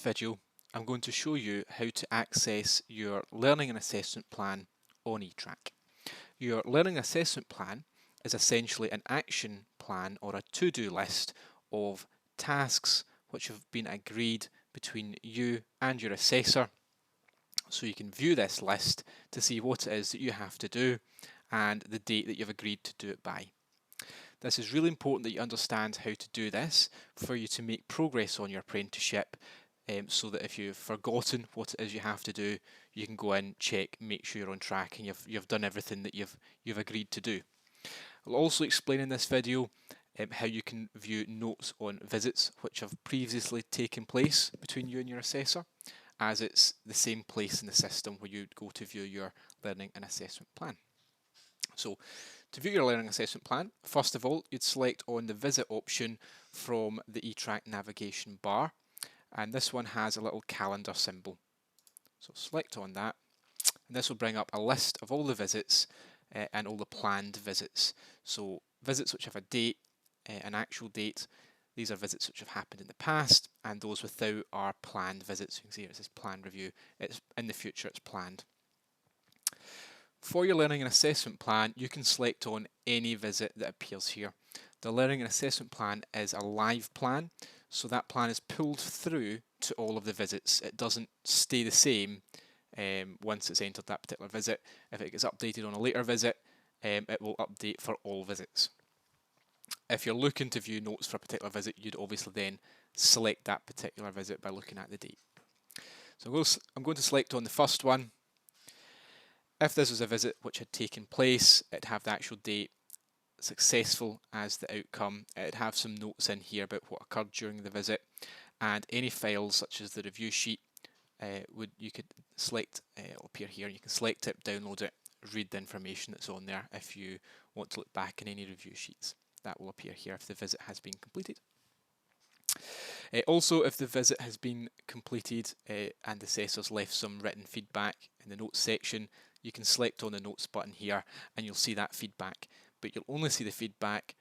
Video, I'm going to show you how to access your learning and assessment plan on Etrack. Your learning assessment plan is essentially an action plan or a to-do list of tasks which have been agreed between you and your assessor. So you can view this list to see what it is that you have to do and the date that you've agreed to do it by. This is really important that you understand how to do this for you to make progress on your apprenticeship, so that if you've forgotten what it is you have to do, you can go in, check, make sure you're on track and you've done everything that you've agreed to do. I'll also explain in this video how you can view notes on visits which have previously taken place between you and your assessor, as it's the same place in the system where you'd go to view your learning and assessment plan. So to view your learning assessment plan, first of all, you'd select on the visit option from the Etrack navigation bar, and this one has a little calendar symbol. So select on that, and this will bring up a list of all the visits and all the planned visits. So visits which have a date, an actual date. These are visits which have happened in the past, and those without are planned visits. You can see it says planned review. It's in the future, it's planned. For your learning and assessment plan, you can select on any visit that appears here. The learning and assessment plan is a live plan, so that plan is pulled through to all of the visits. It doesn't stay the same once it's entered that particular visit. If it gets updated on a later visit, it will update for all visits. If you're looking to view notes for a particular visit, you'd obviously then select that particular visit by looking at the date. So I'm going to select on the first one. If this was a visit which had taken place, it'd have the actual date, successful as the outcome. It'd have some notes in here about what occurred during the visit, and any files such as the review sheet you could select. It'll appear here, and you can select it, download it, read the information that's on there if you want to look back in any review sheets. That will appear here if the visit has been completed. Also, if the visit has been completed and the assessor's left some written feedback in the notes section, you can select on the notes button here and you'll see that feedback, but you'll only see the feedback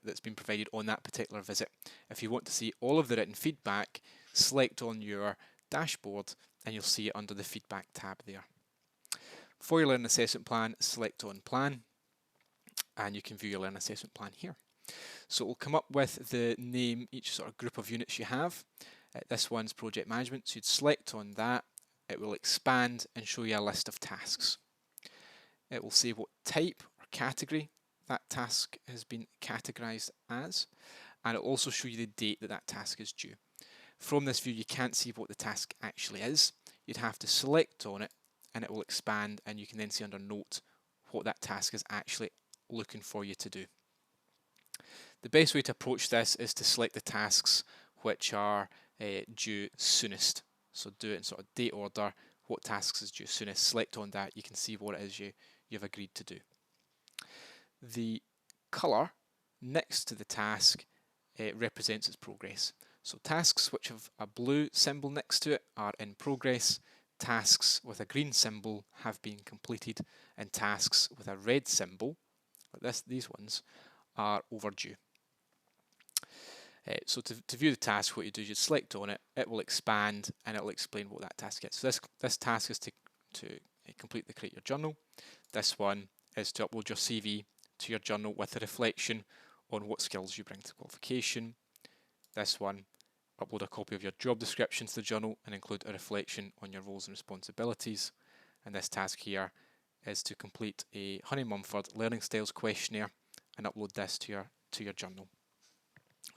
that's been provided on that particular visit. If you want to see all of the written feedback, select on your dashboard and you'll see it under the feedback tab there. For your learning assessment plan, select on plan and you can view your learning assessment plan here. So it will come up with the name, each sort of group of units you have. This one's project management, so you'd select on that. It will expand and show you a list of tasks. It will say what type or category that task has been categorized as, and it will also show you the date that that task is due. From this view, you can't see what the task actually is. You'd have to select on it and it will expand, and you can then see under note what that task is actually looking for you to do. The best way to approach this is to select the tasks which are due soonest. So do it in sort of date order. What tasks is due soonest? Select on that. You can see what it is you've agreed to do. The colour next to the task represents its progress. So tasks which have a blue symbol next to it are in progress. Tasks with a green symbol have been completed, and tasks with a red symbol, like these ones, are overdue. So to view the task, what you do is you select on it, it will expand and it will explain what that task is. So this task is to complete the Create Your Journal. This one is to upload your CV to your journal with a reflection on what skills you bring to qualification. This one, upload a copy of your job description to the journal and include a reflection on your roles and responsibilities. And this task here is to complete a Honey Mumford Learning Styles questionnaire and upload this to your journal.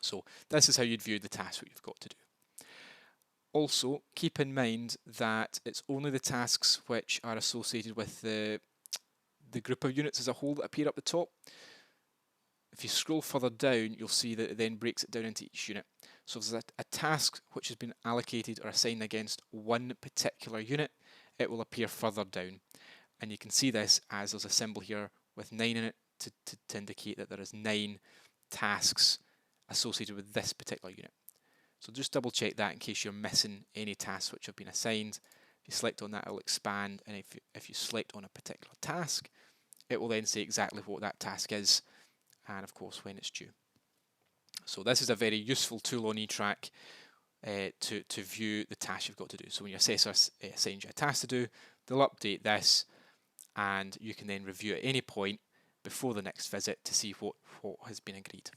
So this is how you'd view the task that you've got to do. Also, keep in mind that it's only the tasks which are associated with the group of units as a whole that appear up the top. If you scroll further down, you'll see that it then breaks it down into each unit. So if there's a task which has been allocated or assigned against one particular unit, it will appear further down. And you can see this as there's a symbol here with 9 in it to indicate that there is 9 tasks associated with this particular unit. So just double check that in case you're missing any tasks which have been assigned. If you select on that, it will expand, and if you select on a particular task, it will then say exactly what that task is and of course when it's due. So this is a very useful tool on Etrack to view the task you've got to do. So when your assessor assigns you a task to do, they'll update this, and you can then review at any point before the next visit to see what has been agreed.